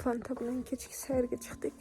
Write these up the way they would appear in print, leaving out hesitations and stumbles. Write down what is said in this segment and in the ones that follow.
Fanta bilan kechki sayrga chiqdik.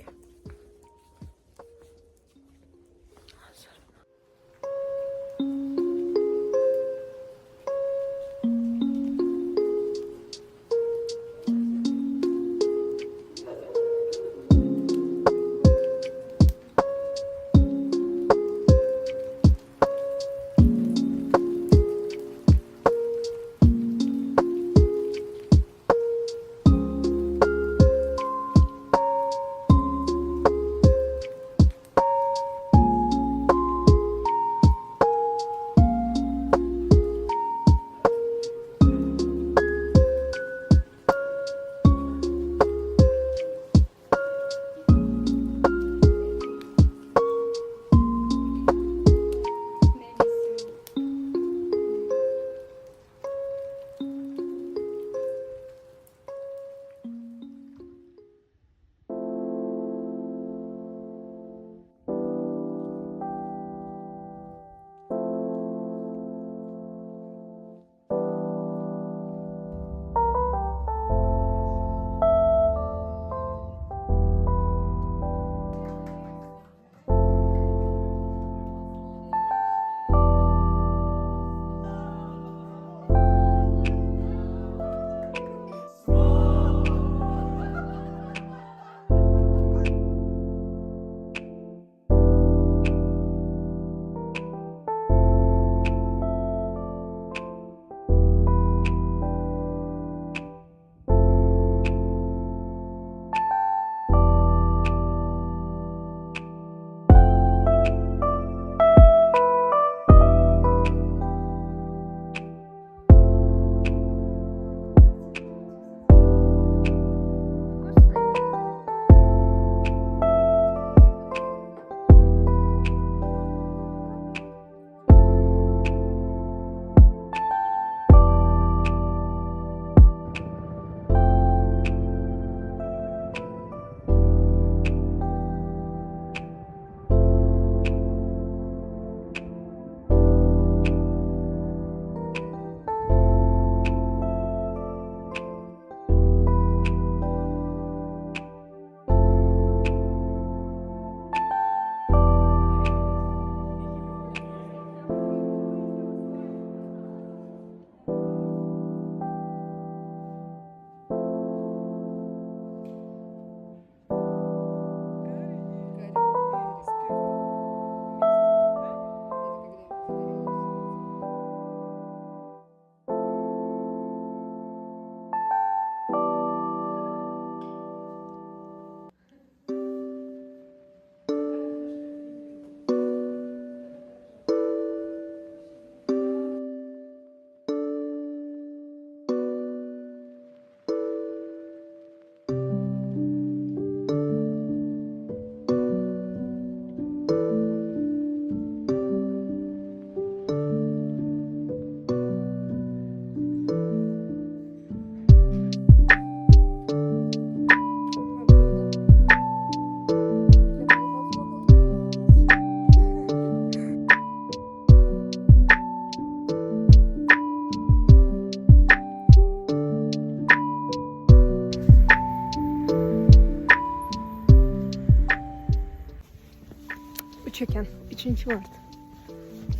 Ekan 3 mart.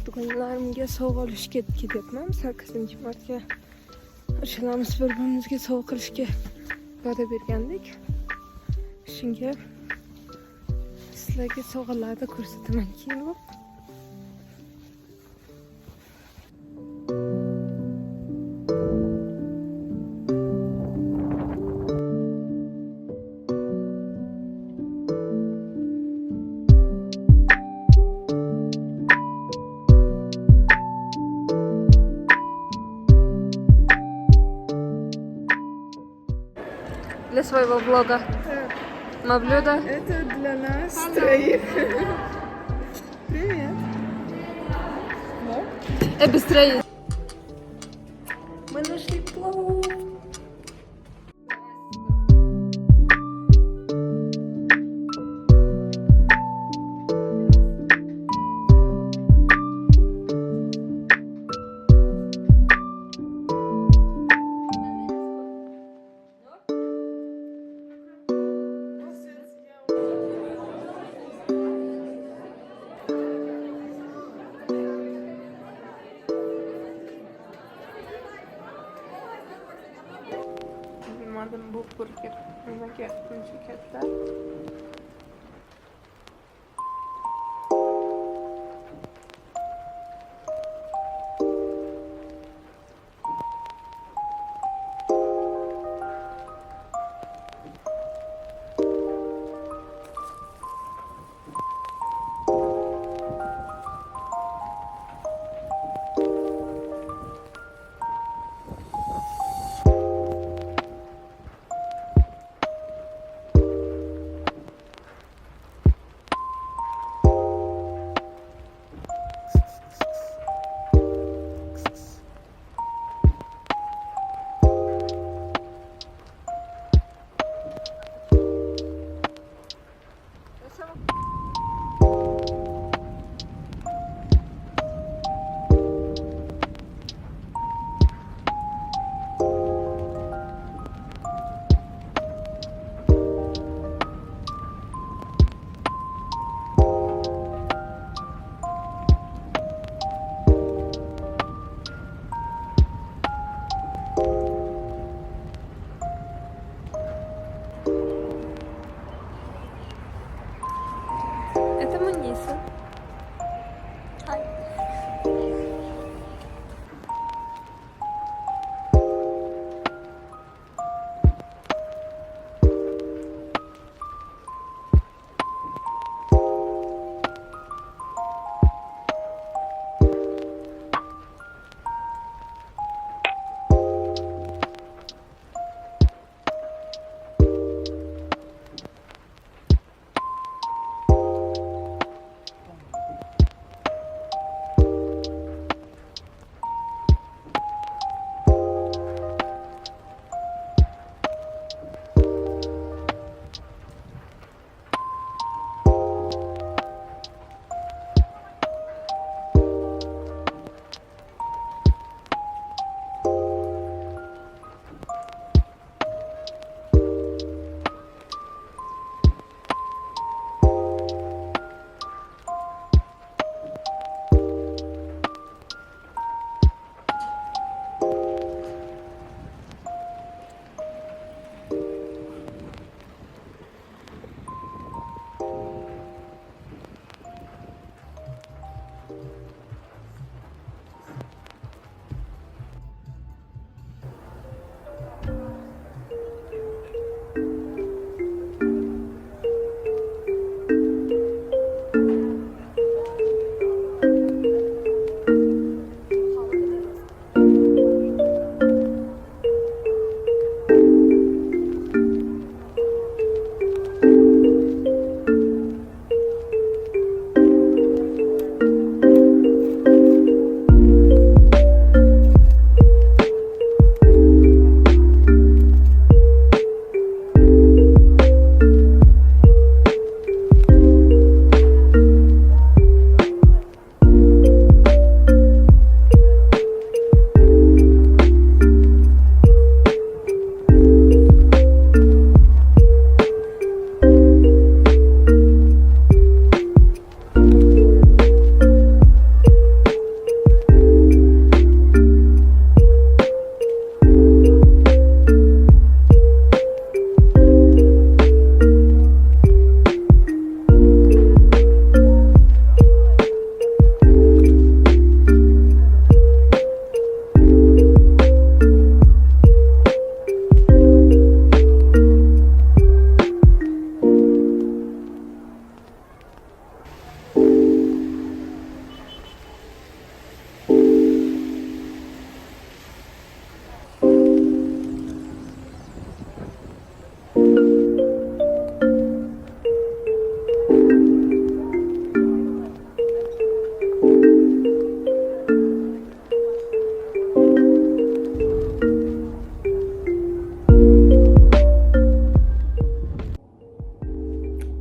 Dugonalarimga sovg'a olishga ketyapman. 8 martga o'shalarimiz bir-birimizga sovg'a qilishga va'da bergandik. Shunga sizlarga sovg'alarni ko'rsataman keyinroq. Для своего блога. На блюдо. Это для нас троих. Привет. Без троих. Мы нашли плов. tushunmadim bu burger nimaga buncha katta. Это Маниса.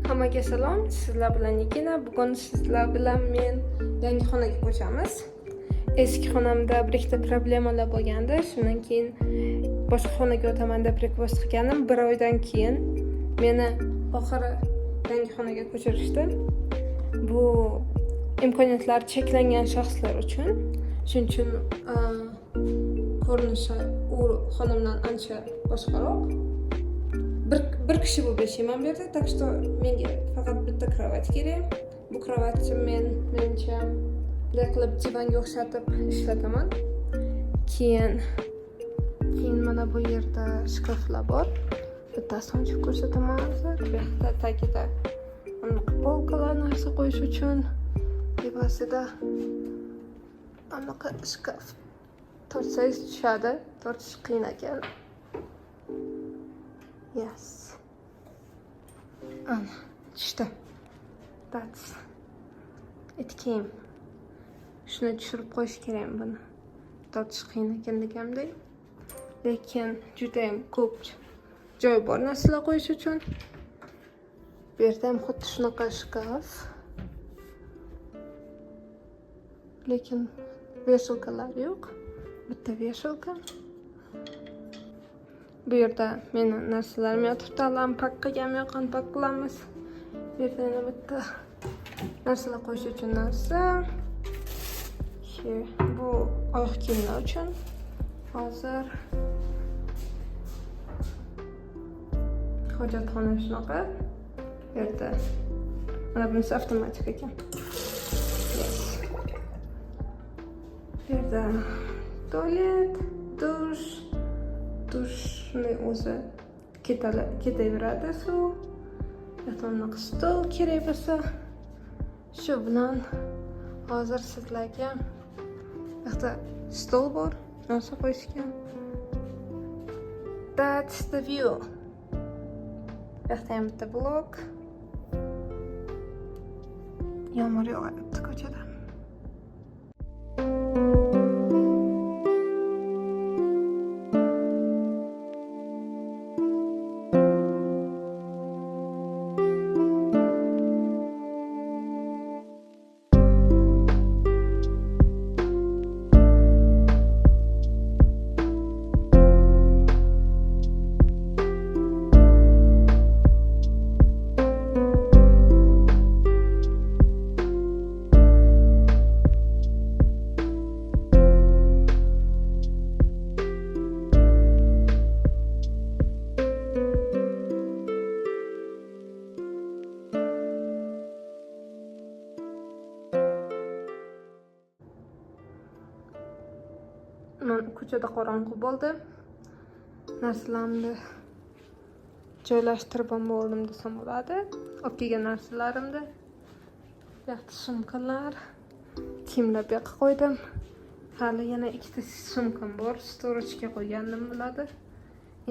Hammaga salom, sizlar bilan Nigina. Bugun sizlar bilan men yangi xonaga ko'chamiz. Eski xonamda bir ikkita problemalar bo'lgandi. Shundan keyin boshqa xonaga o'taman deb request qilgandim. 1 oydan keyin meni oxiri yangi xonaga ko'chirishdi. Bu imkoniyatlari cheklangan shaxslar uchun. Shuning uchun ko'rinishi u xonamdan ancha boshqaroq. bir kishi bo'lib yashayman bu yerda, так что menga faqat bitta krevat kerak. Bu krevatni menimcha bunday qilib divanga o'xshatib ishlataman. Keyin mana bu yerda shkaflar bor. Bittasini ochib ko'rsataman hozir. Bu yerda tagida polkalar narsa qo'yish uchun, tepasida anaqa shkaf. Tortsangiz tushadi, tortish qiyin ekan. Yes. Ana, tushdi. That's it came. Shuni tushirib qo'yish kerak buni. Tortish qiyin ekan deganimdek. Lekin juda ham ko'p joy bor narsalar qo'yish uchun. Bu yerda ham xuddi shunaqa shkaf. Lekin veshalkalar yo'q. Bitta veshalka. Bu yerda meni narsalarim yotibdi. Unpack qilganman, unpack qilamiz. Bu yerda yana bitta narsalar qo'yish uchun narsa. Bu oyoq kiyimlar uchun. Hozir hojatxona shunaqa. Bu yerda mana bunisi avtomatik ekan. Yes. Bu yerda tualet, dushni o'zi ketaveradi suv. Yotoqni stol kerak bo'lsa, shu bilan hozir sizlarga yoqda stol bor, narsa qo'yishga. That's the view. Yoqda ham bitta blok. Yomg'ir yog'yapti ko'chada. Men ko'chada qorong'u bo'ldi. Narsalarimni joylashtirib bo'ldim desam bo'ladi. Olib kelgan narsalarimni. Bu yoqda sumkalar, kiyimlar bu yoqqa qo'ydim. Hali yana ikkita sumkam bor, storage'ga qo'ygandim bo'ladi.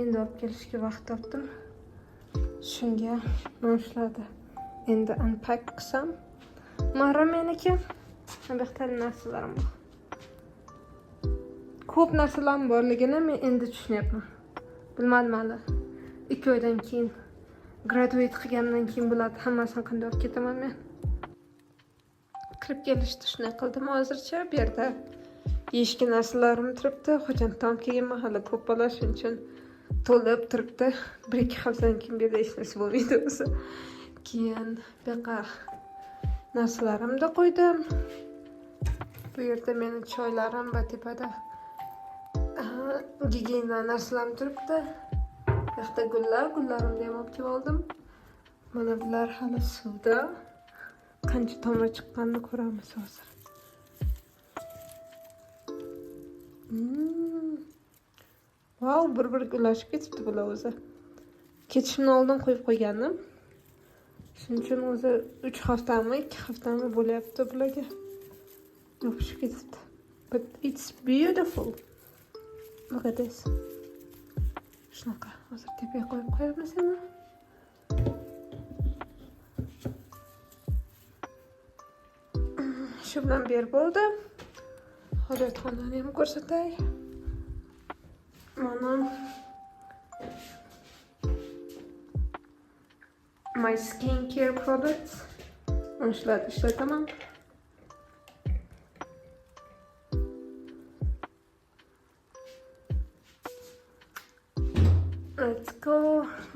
Endi olib kelishga vaqt topdim. Shunga mana shularni endi unpack qilsam. Mara meniki. Bu yoqda narsalarim bor. Ko'p narsalar borligini men endi tushunyapman. Bilmadim hali. 2 oydan keyin graduate qilgandan keyin bo'ladi hammasini qanday olib ketaman men. Kirib kelishdi shunday qildim hozircha. Bu yerda yeyishga narsalarim turibdi. Xo'janddan kelganman, hali ko'p bola shuning uchun to'lib turibdi. 1-2 haftadan keyin bu yerda hech narsa bo'lmaydi o'zi. Keyin bu yoqqa narsalarimni qo'ydim. Bu yerda meni choylarim va tepada gigiyena narsalarim turibdi. Bu yoqda gullarimni ham olib kelib oldim. Mana bular hali suvda. Qancha tomir chiqqanini ko'ramiz hozir. Wow, bir-biriga ulashib ketibdi bular o'zi. Ketishimdan oldin qo'yib qo'ygandim. Shuning uchun o'zi 3 haftami, 2 haftami bo'lyapti bularga. Yopishib ketibdi. But it's beautiful. Look at this. Shunaqa. Hozir tepaga qo'yib qo'yamiz yana. Shu bilan berib bo'ldi. Hojatxonani ham ko'rsatay. Mana my skincare products. Mana shularni ishlataman. Let's go.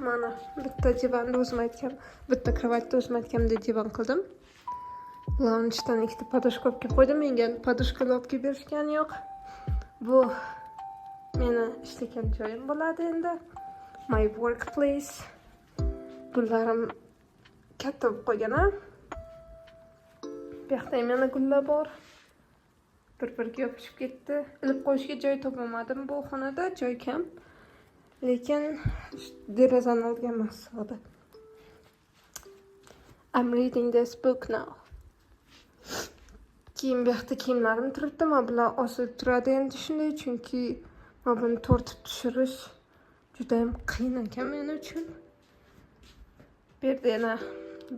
Mana bitta divanni o'zim aytgan, bitta krevatni o'zim aytganimdek divan qildim. Loungedan 2 ta podoshka olib kelib qo'ydim. Menga podoshkalar olib kelib berishgani yo'q. Bu meni ishlagan joyim bo'ladi endi. My workplace. Gullarim katta bo'lib qolgan. Bu yoqda yana gullar bor. Bir-biriga yopishib ketdi. Ilib qo'yishga joy topolmadim bu xonada, joy kam. Lekin derazani olgan masada. I'm reading this book now. Keyin bu yoqda kiyimlarim turibdi. Men bilan osilib turadi endi shunday, chunki men buni tortib tushirish juda ham qiyin ekan men uchun. Bu yerda yana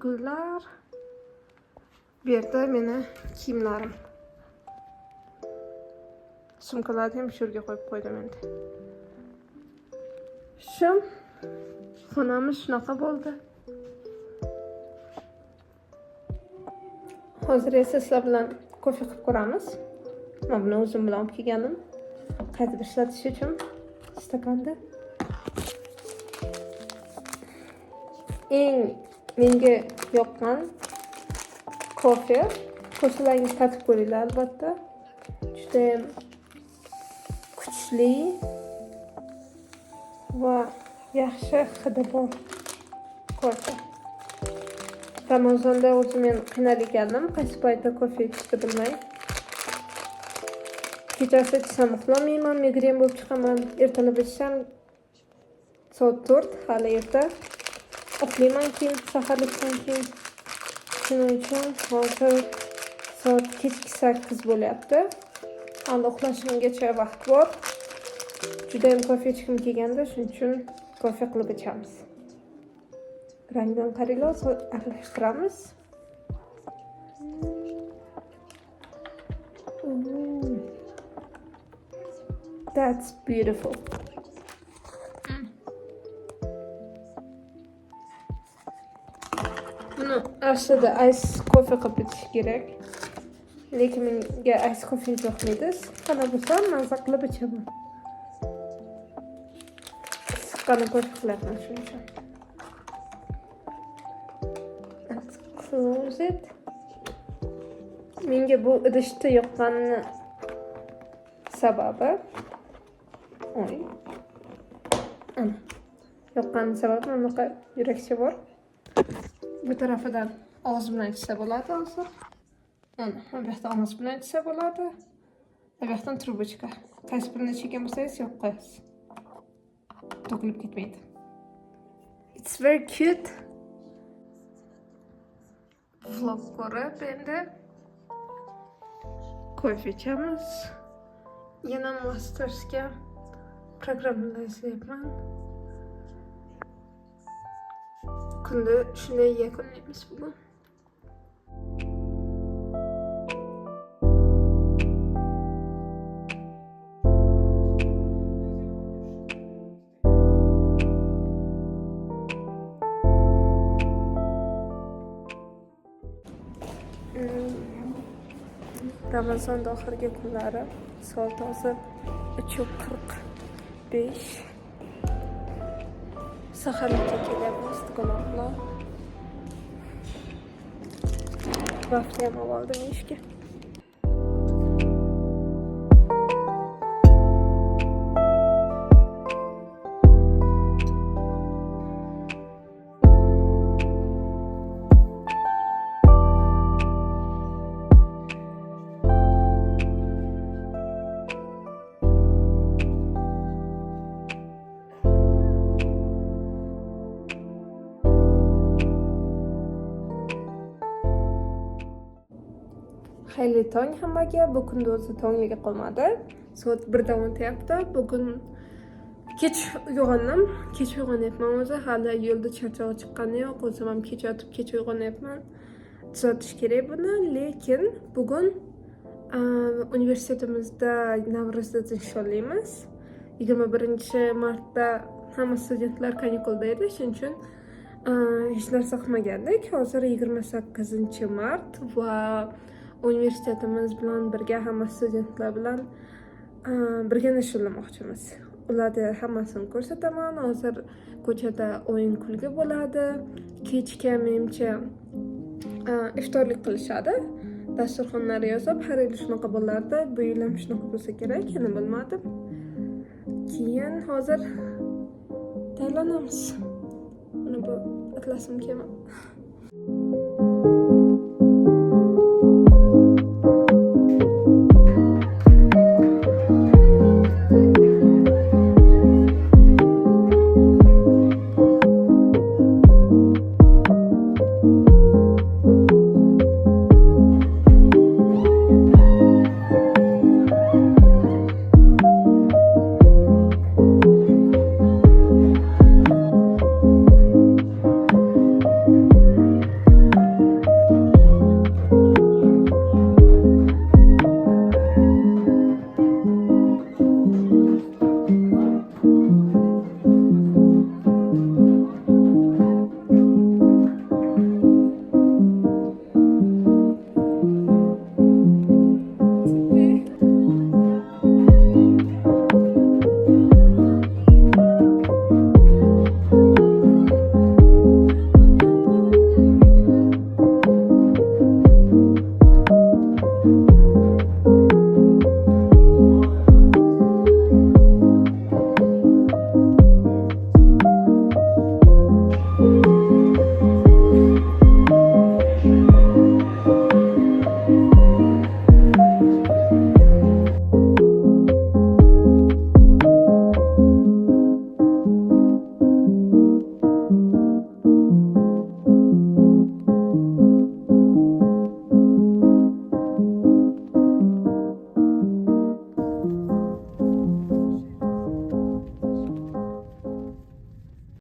gullar. Bu yerda meni kiyimlarim. Sumkalarni ham shu yerga qo'yib qo'ydim endi. Shu xonamiz shunaqa bo'ldi. Hozir esa sizlar bilan kofe qilib ko'ramiz. Men buni o'zim bilan olib kelganim. Qaytib ishlatish uchun stakanda. Eng menga yoqqan kofe. Ko'rsangiz tatib ko'ringlar albatta. Juda kuchli va yaxshi hidi bor kofe. Ramazonda o'zim men qiynalib ekandim, qaysi paytda kofe ichishni bilmay. Kechasi ichsam uxlamayman, migren bo'lib chiqaman. Ertalab ichsam soat 4 hali erta. Uxlayman keyin saharlikdan keyin. Shuning uchun hozir soat kechki 8 bo'lyapti. Hali uxlashimgacha vaqt bor. Juda ham kofe ichkim kelganda, shuning uchun kofe qilib ichamiz. Rangdan qaranglar, aralashtiramiz. That's beautiful. Buni aslida ice kofe qilib ichish kerak. Lekin menga ice kofe yoqmaydi. Qana bo'lsa, mazza qilib ichaman. Siqqani kofe qilaman shuning uchun. Close it. Menga bu idishda yoqqani sababi yoqqani sababi bunaqa yurakcha bor. Bu tarafidan og'iz bilan ichsa bo'ladi hozir. Bu yoqda og'iz bilan ichsa bo'ladi. Bu yoqdan trubochka. Qaysi birini ichgan bo'lsangiz yo'q qo'yasiz. To'kilib ketmaydi. It's very cute. Vlog ko'rib endi kofe ichamiz. Yana mastersga programmalar izlayapman. Kunni shunday yakunlaymiz bugun. Ramazon oxirgi kunlari soat hozir 3:45. Saharlikka kelyapmiz gunohlar. Vaqt ham oldim ishga. Xayrli tong hammaga. Bu kunda o'zi tongligi qolmadi. Soat 1da o'tyapti. Bugun kech uyg'ondim. Kech uyg'onyapman o'zi. Hali yo'lda charchoq chiqqani yo'q. O'zim ham kech yotib, kech uyg'onyapman. Tuzatish kerak buni, lekin bugun universitetimizda Navro'zda nishonlaymiz. 21-martda hamma studentlar kanikulda edi, shuning uchun hech narsa qilmagandik. Hozir 28-mart va universitetimiz bilan birga hamma studentlar bilan birga nishonlamoqchimiz. Ularni hammasini ko'rsataman. Hozir ko'chada o'yin kulgi bo'ladi. Kechga menimcha iftorlik qilishadi. Dasturxonlar yozib, har yil shunaqa bo'lardi. Bu yil ham shunaqa bo'lsa kerak, yana bilmadim. Keyin hozir tayyorlanamiz. Mana bu uxlasim kelmadi.